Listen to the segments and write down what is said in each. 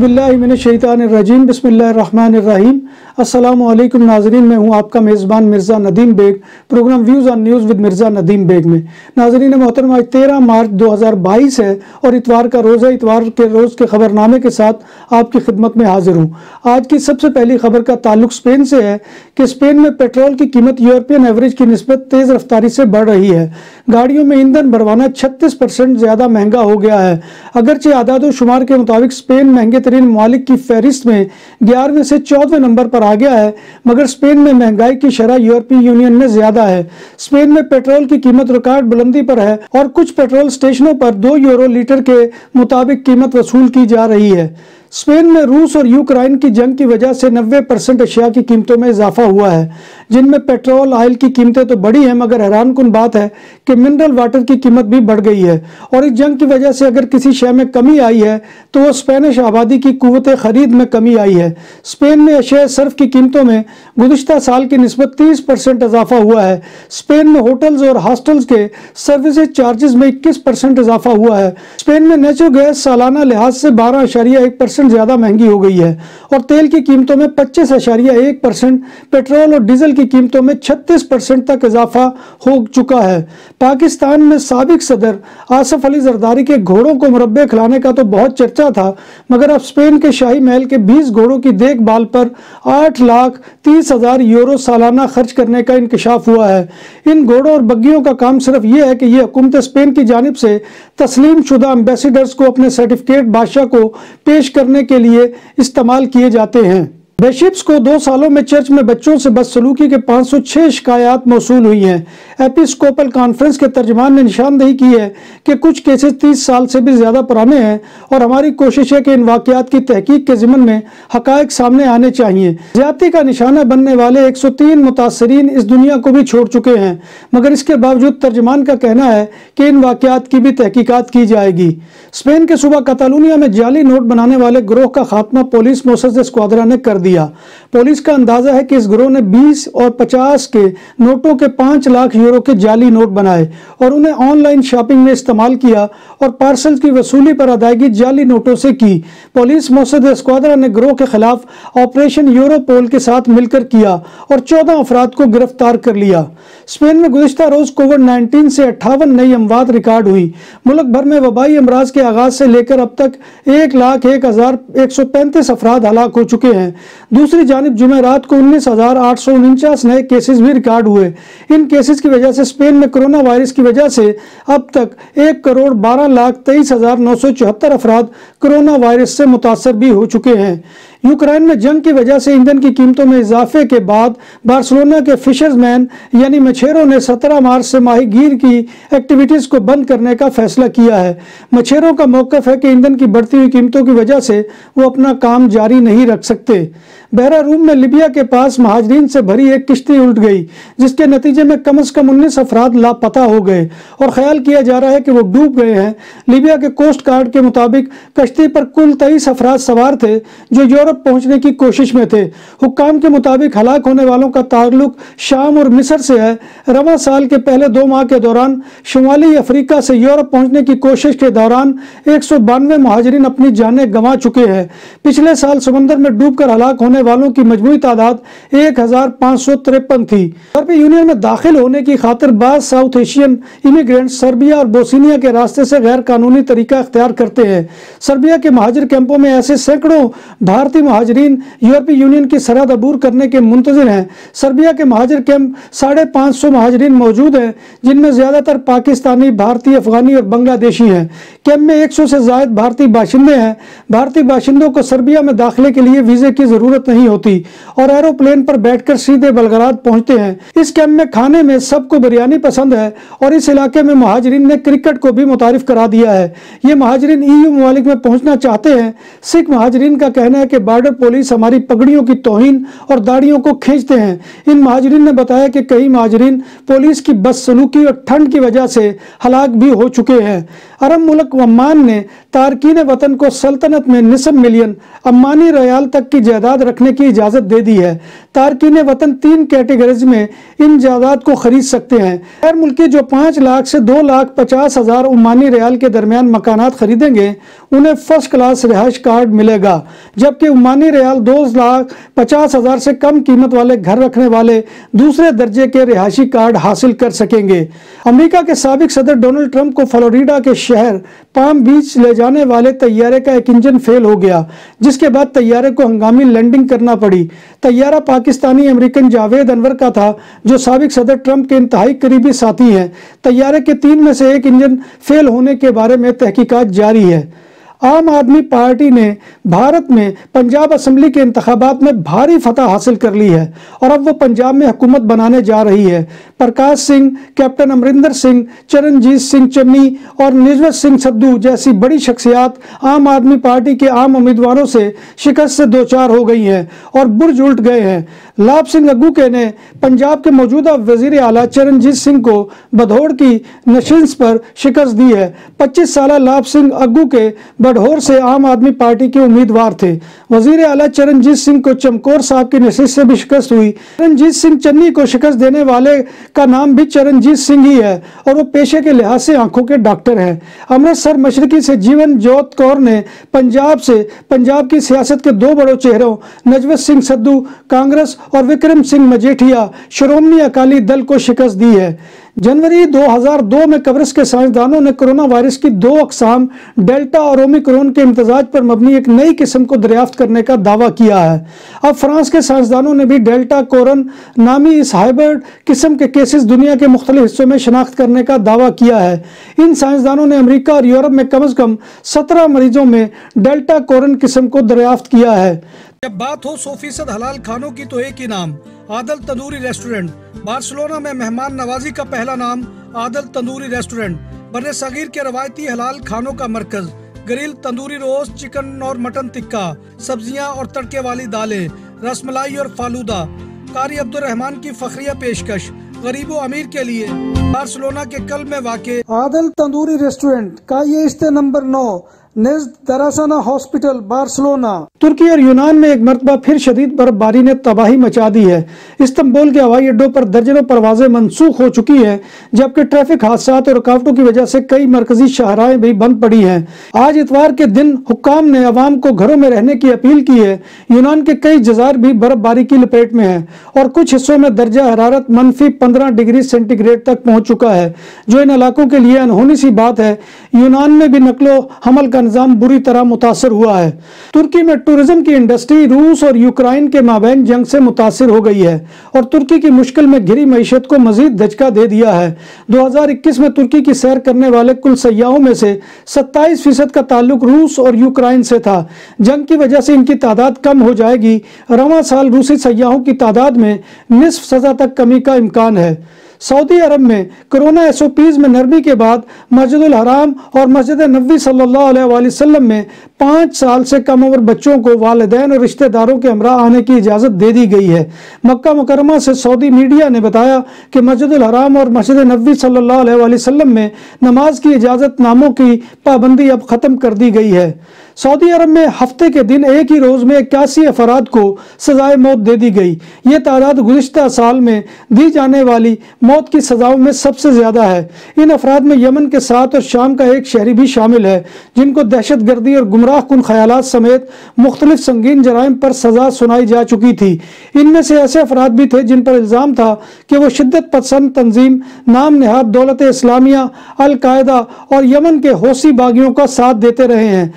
औज़ुबिल्लाहिमिनश्शैतानिर्रजीम बिस्मिल्लाहिर्रहमानिर्रहीम। अस्सलामु अलैकुम नाज़रीन, मैं हूँ आपका मेज़बान Mirza Nadeem Baig, programme views on news with Mirza Nadeem Baig में। नाज़रीन मोहतरम, आज 13 मार्च 2022 है और इतवार का रोज़ है। इतवार के रोज़ के खबरनामे के साथ आपकी खिदमत में हाजिर हूँ। आज की सबसे पहली खबर का ताल्लुक स्पेन से है कि स्पेन में पेट्रोल की कीमत यूरोपियन एवरेज की निस्बत तेज़ रफ्तारी से बढ़ रही है। गाड़ियों में ईंधन भरवाना 36% ज़्यादा महंगा हो गया है। अगरचे आदाद व शुमार के मुताबिक स्पेन महंगे तरीन ममालिक की फहरिस्त में 11वें से 14वें नंबर पर आ गया है, मगर स्पेन में महंगाई की शरह यूरोपीय यूनियन में ज्यादा है। स्पेन में पेट्रोल की कीमत रिकॉर्ड बुलंदी पर है और कुछ पेट्रोल स्टेशनों पर 2 यूरो लीटर के मुताबिक कीमत वसूल की जा रही है। स्पेन में रूस और यूक्रेन की जंग की वजह से 90% अशिया की कीमतों में इजाफा हुआ है, जिनमें पेट्रोल ऑयल की कीमतें तो बढ़ी हैं, मगर हैरानकुन बात है कि मिनरल वाटर की कीमत भी बढ़ गई है। और इस जंग की वजह से अगर किसी शय में कमी आई है तो वो स्पेनिश आबादी की कुव्वत खरीद में कमी आई है। स्पेन में अशिया सर्फ की कीमतों में गुज़िश्ता साल की निस्बत 30% इजाफा हुआ है। स्पेन में होटल्स और हॉस्टल्स के सर्विसेज चार्जेस में 21% इजाफा हुआ है। स्पेन में नेचुरल गैस सालाना लिहाज से 12.1% ज्यादा महंगी हो गई है और तेल की कीमतों में 25.1%, पेट्रोल और डीजल की कीमतों में 36% तक इजाफा हो चुका है। पाकिस्तान में साबिक सदर आसिफ अली जरदारी के घोड़ों को मुरब्बे खिलाने का तो बहुत चर्चा था, मगर अब स्पेन के शाही महल के 20 घोड़ों की देखभाल पर 8,30,000 यूरो सालाना खर्च करने का इंकशाफ हुआ है। इन घोड़ों और बग्गियों का काम सिर्फ ये है कि ये हुकूमत स्पेन की जानिब से तस्लीम शुदा एम्बेसडर्स को अपने सर्टिफिकेट बादशाह को पेश करने के लिए इस्तेमाल किए जाते हैं। बेशिप्स को 2 सालों में चर्च में बच्चों से बदसलूकी के 506 शिकायत मौसूल हुई हैं। एपिस्कोपल कॉन्फ्रेंस के तर्जमान ने निशानदेही की है कि कुछ केसेस 30 साल से भी ज्यादा पुराने हैं और हमारी कोशिश है कि इन वाकयात की तहकीक के ज़िम्न में हकायक सामने आने चाहिए। ज्यादती का निशाना बनने वाले 103 मुतासरीन इस दुनिया को भी छोड़ चुके हैं, मगर इसके बावजूद तर्जमान का कहना है कि इन वाकयात की भी तहकीकात की जाएगी। स्पेन के सूबा कैटालोनिया में जाली नोट बनाने वाले गिरोह का खात्मा पुलिस मोसस स्क्वाड्रा ने कर दिया। पुलिस का अंदाजा है कि इस गिरोह ने 20 और 50 के नोटों के 5 लाख यूरो के जाली नोट बनाए और उन्हें ऑनलाइन शॉपिंग में इस्तेमाल किया और पार्सल की वसूली पर अदायगी जाली नोटों से की। पुलिस मोसद स्क्वाड्रा ने गिरोह के खिलाफ ऑपरेशन यूरोपोल के साथ मिलकर किया और 14 अफराद को गिरफ्तार कर लिया। स्पेन में गुज़िश्ता रोज कोविड-19 से 58 नई अमवात रिकॉर्ड हुई। मुल्क भर में वबाई अमराज के आगाज से लेकर अब तक 1,01,135 अफराद हलाक हो चुके हैं। दूसरी जानिब जुमेरात को 19,849 नए केसेस भी रिकॉर्ड हुए। इन केसेस की वजह से स्पेन में कोरोना वायरस की वजह से अब तक 1,12,23,974 अफराद कोरोना वायरस से मुतासर भी हो चुके हैं। यूक्रेन में जंग की वजह से ईंधन की कीमतों में इजाफे के बाद बार्सिलोना के फिशर्समैन यानी मछेरों ने 17 मार्च से माहीगीर की एक्टिविटीज़ को बंद करने का फैसला किया है। मछेरों का मौक़िफ़ है कि ईंधन की बढ़ती हुई कीमतों की वजह से वो अपना काम जारी नहीं रख सकते। बहरा रूम में लिबिया के पास महाजरीन से भरी एक किश्ती उल्ट गई, जिसके नतीजे में कम से कम 19 अफराद लापता हो गए और ख्याल किया जा रहा है कि वो डूब गए हैं। लिबिया के कोस्ट गार्ड के मुताबिक कश्ती पर कुल 23 अफराद सवार थे जो यूरोप पहुंचने की कोशिश में थे। हुक्काम के मुताबिक हलाक होने वालों का ताल्लुक शाम और मिस्र से है। रवां साल के पहले 2 माह के दौरान शुमाली अफ्रीका से यूरोप पहुंचने की कोशिश के दौरान 192 महाजरीन अपनी जानें गंवा चुके हैं। पिछले साल समंदर में डूबकर हलाक होने वालों की मजमूई तादाद 1,553 थी। यूरोपीय यूनियन में दाखिल होने की खातिर बाज़ साउथ एशियन इमिग्रेंट सर्बिया और बोस्निया के रास्ते से गैर कानूनी तरीका इख्तियार करते हैं। सर्बिया के महाजिर कैंपों में ऐसे सैकड़ों भारतीय महाजरीन यूरोपीय यूनियन की सरहद अबूर करने के मुंतजिर हैं। सर्बिया के महाजिर कैंप 550 महाजरीन मौजूद हैं, जिनमें ज्यादातर पाकिस्तानी, भारतीय, अफगानी और बांग्लादेशी हैं। कैंप में 100 से ज्यादा भारतीय बाशिंदे हैं। भारतीय बाशिंदों को सर्बिया में दाखिले के लिए वीजे की जरूरत नहीं होती और एरोप्लेन पर बैठकर सीधे बेलग्राद पहुंचते हैं। इस कैंप में खाने में सबको बिरयानी पसंद है और इस इलाके में महाजरीन ने क्रिकेट को भी मुतारिफ करा दिया है। ये महाजरीन EU ममालिक में पहुंचना चाहते हैं। सिख महाजरीन का कहना है कि बॉर्डर पुलिस हमारी पगड़ियों की तौहीन और दाढ़ियों को खींचते हैं। इन महाजरीन ने बताया कि कई महाजरीन पुलिस की बदसलूकी और ठंड की वजह से हलाक भी हो चुके हैं। अरब मुल्क ओमान ने तारकीन वतन को सल्तनत में निसफ मिलियन अम्मानी रियाल तक की जायदाद रखने की इजाज़त दे दी है। तारकीन वतन 3 कैटेगरीज में इन जायदाद को खरीद सकते हैं। गैर मुल्की जो 5 लाख से 2,50,000 ओमानी रियाल के दरमियान मकानात खरीदेंगे उन्हें फर्स्ट क्लास रिहाइश कार्ड मिलेगा, जबकि ओमानी रियाल 2,50,000 से कम कीमत वाले घर रखने वाले दूसरे दर्जे के रिहायशी कार्ड हासिल कर सकेंगे। अमेरिका के साबिक सदर डोनाल्ड ट्रंप को फ्लोरिडा के शहर पाम बीच ले जाने वाले तैयारे का एक इंजन फेल हो गया, जिसके बाद तैयारे को हंगामी लैंडिंग करना पड़ी। तैयारा पाकिस्तानी अमेरिकन जावेद अनवर का था, जो साबिक सदर ट्रंप के इंतहाई करीबी साथी हैं। तैयारे के 3 में से एक इंजन फेल होने के बारे में तहकीकात जारी है। आम आदमी पार्टी ने भारत में पंजाब असम्बली के इंतखाबात में भारी फतह हासिल कर ली है और अब वो पंजाब में हुकूमत बनाने जा रही है। प्रकाश सिंह, कैप्टन अमरिंदर सिंह, चरणजीत सिंह चन्नी और निजवत सिंह सद्धू जैसी बड़ी शख्सियात आम आदमी पार्टी के आम उम्मीदवारों से शिकस्त से दो चार हो गई हैं और बुर्ज उल्ट गए हैं। लाभ सिंह अग्गूके ने पंजाब के मौजूदा वजीर आला चरणजीत सिंह को बधौड़ की नशिस्त पर शिकस्त दी है। 25 साल लाभ सिंह अग्गूके बधौर से आम आदमी पार्टी के उम्मीदवार थे। वजीर आला चरणजीत सिंह को चमकौर साहब की नशिस्त से भी शिकस्त हुई। चरणजीत सिंह चन्नी को शिकस्त देने वाले का नाम भी चरणजीत सिंह ही है और वो पेशे के लिहाज से आंखों के डॉक्टर हैं। अमृतसर मशरकी से जीवन जोत कौर ने पंजाब की सियासत के 2 बड़ों चेहरों निजवत सिंह सद्धू कांग्रेस और विक्रम सिंह मजीठिया श्रोमणी अकाली दल को शिकस्त दी है। जनवरी 2002 में कब्रिस के साइंसदानों ने कोरोना वायरस की 2 अक़साम डेल्टा और ओमिक्रॉन के इम्तजाज पर मबनी एक नई किस्म को दरियाफ्त करने का दावा किया है। अब फ्रांस के साइंसदानों ने भी डेल्टा कोरन नामी इस हाइब्रिड किस्म के केसेस दुनिया के मुख्तलिफ हिस्सों में शनाख्त करने का दावा किया है। इन साइंसदानों ने अमेरिका और यूरोप में कम से कम 17 मरीजों में डेल्टा कोरन किस्म को दरियाफ्त किया है। जब बात हो 100% हलाल खानों की तो एक ही नाम, आदल तंदूरी रेस्टोरेंट। बार्सिलोना में मेहमान नवाजी का पहला नाम आदल तंदूरी रेस्टोरेंट। बर्रे सगीर के रवायती हलाल खानों का मरकज, ग्रिल तंदूरी रोस्ट, चिकन और मटन टिक्का, सब्जियां और तड़के वाली दालें, रसमलाई और फालूदा। कारी अब्दुर्रहमान की फखरिया पेशकश गरीबो अमीर के लिए। बार्सिलोना के कल्ब में वाक़े आदल तंदूरी रेस्टोरेंट का ये इस्ते नंबर 9 नेज़्द दरासाना हॉस्पिटल बार्सिलोना। तुर्की और यूनान में एक मरतबा फिर शदीद बर्फबारी ने तबाही मचा दी है। इस्तांबुल के हवाई अड्डों पर दर्जनों परवाजें मनसूख हो चुकी हैं, जबकि ट्रैफिक हादसों और रुकावटों की वजह से कई मरकजी शाहराहें भी बंद पड़ी हैं। आज इतवार के दिन हुक्काम ने अवाम को घरों में रहने की अपील की है। यूनान के कई जज़ायर भी बर्फबारी की लपेट में हैं और कुछ हिस्सों में दर्जा हरारत -15 डिग्री सेंटीग्रेड तक पहुंच चुका है, जो इन इलाकों के लिए अनहोनी सी बात है। यूनान में भी नकलो हमल का निजाम बुरी तरह मुतासर हुआ है। तुर्की में टूरिज्म की इंडस्ट्री रूस और यूक्रेन के माबैन जंग से मुतासर हो गई है और तुर्की की मुश्किल में घिरी मईशत को मजीद धचका दे दिया है। 2021 में तुर्की की सैर करने वाले कुल सयाहों में से 27% का ताल्लुक रूस और यूक्रेन से था। जंग की वजह से इनकी तादाद कम हो जाएगी। रवां साल रूसी सयाहों की तादाद में निस्फ सज़ा तक कमी का इम्कान है। सऊदी अरब में कोरोना SOPs में नरमी के बाद मस्जिदुल हराम और मस्जिद नबवी सल्लल्लाहु अलैहि वसल्लम में 5 साल से कम उम्र बच्चों को वालिदैन और रिश्तेदारों के हमरा आने की इजाज़त दे दी गई है। मक्का मुकर्रमा से सऊदी मीडिया ने बताया कि मस्जिदुल हराम और मस्जिद नबवी सल्लल्लाहु अलैहि वसल्लम में नमाज की इजाज़त नामों की पाबंदी अब ख़त्म कर दी गई है। सऊदी अरब में हफ्ते के दिन एक ही रोज में 81 अफराद को सजाए मौत दे दी गई। ये तादाद गुज़िश्ता साल में दी जाने वाली मौत की सजाओं में सबसे ज्यादा है। इन अफराद में यमन के 7 और शाम का एक शहरी भी शामिल है, जिनको दहशत गर्दी और गुमराह कुन ख्यालात समेत मुख्तलिफ संगीन जराइम पर सजा सुनाई जा चुकी थी। इनमें से ऐसे अफराद भी थे जिन पर इल्ज़ाम था कि वो शिद्दत पसंद तंजीम नाम नेहाद दौलत इस्लामिया, अल कायदा और यमन के हौसी बागियों का साथ देते रहे हैं।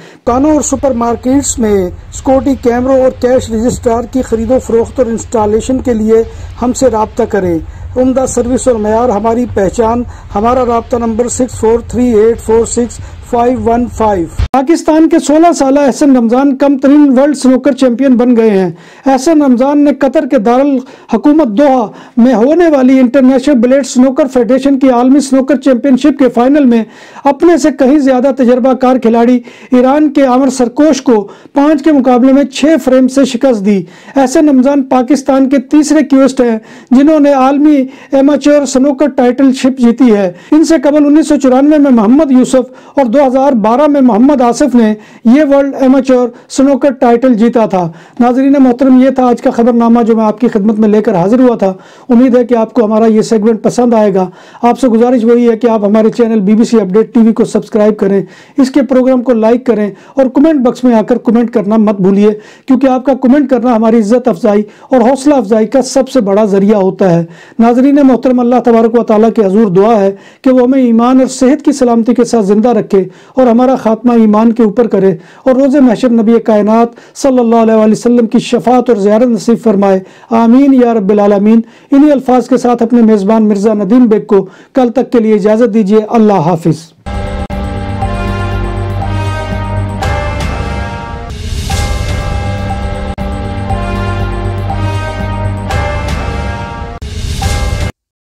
और सुपरमार्केट्स में सिक्योरिटी कैमरों और कैश रजिस्ट्रार की खरीदो फरोख्त और इंस्टॉलेशन के लिए हमसे राब्ता करें। उम्दा सर्विस और मयार हमारी पहचान। हमारा राब्ता नंबर 643846 पाकिस्तान के 16 साल एहसन रमजान कम तरीन वर्ल्ड स्नूकर चैंपियन बन गए हैं। एहसन रमजान ने कतर के दारुल हुकूमत दोहा में होने वाली इंटरनेशनल बिलियर्ड्स स्नूकर फेडरेशन की आलमी स्नूकर चैंपियनशिप के फाइनल में अपने से कहीं ज्यादा तजर्बाकार खिलाड़ी ईरान के आमर सरकोश को 5 के मुकाबले में 6 फ्रेम से शिकस्त दी। एहसन रमजान पाकिस्तान के तीसरे क्यूस्ट हैं जिन्होंने आलमी एमेच्योर स्नूकर टाइटलशिप जीती है। इनसे कबल 1994 में मोहम्मद यूसुफ और 2012 में मोहम्मद आसिफ ने ये वर्ल्ड एमेच्योर स्नूकर टाइटल जीता था। नाज़रीन मोहतरम, ये था आज का खबरनामा जो मैं आपकी खिदमत में लेकर हाजिर हुआ था। उम्मीद है कि आपको हमारा ये सेगमेंट पसंद आएगा। आपसे गुजारिश वही है कि आप हमारे चैनल BBC अपडेट TV को सब्सक्राइब करें, इसके प्रोग्राम को लाइक करें और कमेंट बॉक्स में आकर कमेंट करना मत भूलिए, क्योंकि आपका कमेंट करना हमारी इज्जत अफजाई और हौसला अफजाई का सबसे बड़ा जरिया होता है। नाज़रीन मोहतरम, अल्लाह तबारक व तआला के हुज़ूर दुआ है कि वो हमें ईमान और सेहत की सलामती के साथ जिंदा रखे और हमारा खात्मा ईमान के ऊपर करे और रोज़े महशर नबी कायनात सल्लल्लाहु अलैहि वसल्लम की शफाअत और ज़ियारत नसीब फरमाए। आमीन या रब्बिल आलमीन। इन्हीं अल्फाज के साथ अपने मेज़बान मिर्ज़ा नदीम बेग को कल तक के लिए इजाज़त दीजिए। अल्लाह हाफिज़।